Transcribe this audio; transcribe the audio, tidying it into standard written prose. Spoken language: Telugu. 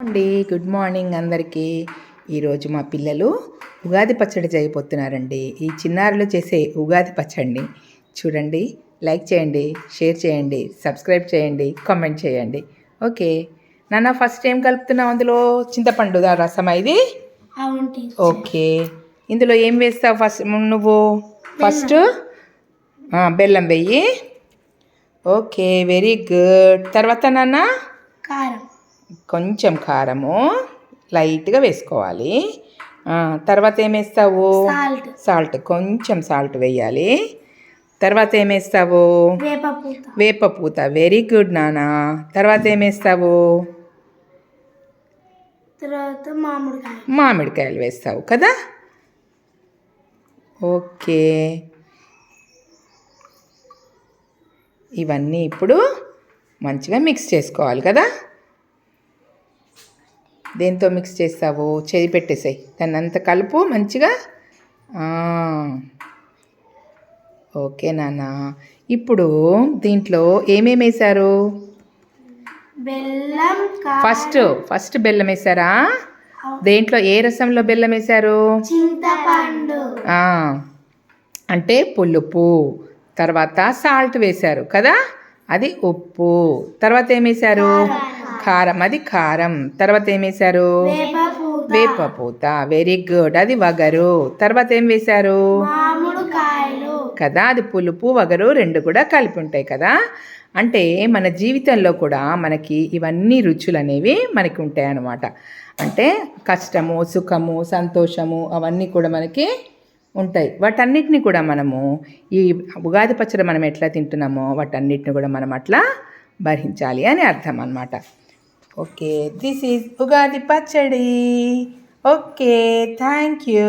అండి గుడ్ మార్నింగ్ అందరికీ. ఈరోజు మా పిల్లలు ఉగాది పచ్చడి చేయబోతున్నారండి. ఈ చిన్నారులు చేసే ఉగాది పచ్చడిని చూడండి, లైక్ చేయండి, షేర్ చేయండి, సబ్స్క్రైబ్ చేయండి, కామెంట్ చేయండి. ఓకే నాన్న, ఫస్ట్ ఏం కలుపుతున్నావు? అందులో చింతపండు రసం ఇది. ఓకే, ఇందులో ఏం వేస్తావు నువ్వు? ఫస్ట్ బెల్లం వెయ్యి. Okay, very good. తర్వాత నాన్న కారం, కొంచెం కారము లైట్గా వేసుకోవాలి. తర్వాత ఏమేస్తావు? సాల్ట్, కొంచెం సాల్ట్ వేయాలి. తర్వాత ఏమేస్తావు? వేపపూత. వెరీ గుడ్ నానా. తర్వాత ఏమేస్తావు? మామిడికాయలు వేస్తావు కదా. ఓకే, ఇవన్నీ ఇప్పుడు మంచిగా మిక్స్ చేసుకోవాలి కదా. దేంతో మిక్స్ చేస్తావు? చేయి పెట్టేసాయి, దాన్ని అంత కలుపు మంచిగా. ఓకే నాన్న, ఇప్పుడు దీంట్లో ఏమేమి వేశారు? బెల్లం. ఫస్ట్ బెల్లం వేశారా? దేంట్లో, ఏ రసంలో బెల్లం వేశారు? చింతపండు. అంటే పులుపు. తర్వాత సాల్ట్ వేశారు కదా, అది ఉప్పు. తర్వాత ఏం వేశారు? కారం, అది కారం. తర్వాత ఏం వేశారు? వేపపూత. వెరీ గుడ్, అది వగరు. తర్వాత ఏం వేశారు? కదా, అది పులుపు వగరు రెండు కూడా కలిపి ఉంటాయి కదా. అంటే మన జీవితంలో కూడా మనకి ఇవన్నీ రుచులు అనేవి మనకి ఉంటాయి అన్నమాట. అంటే కష్టము, సుఖము, సంతోషము అవన్నీ కూడా మనకి ఉంటాయి. వాటన్నిటిని కూడా మనము ఈ ఉగాది పచ్చడి మనం ఎట్లా తింటున్నామో వాటన్నిటిని కూడా మనం అట్లా భరించాలి అని అర్థం అన్నమాట. ఓకే, దిస్ ఈజ్ ఉగాది పచ్చడి. Okay, thank you.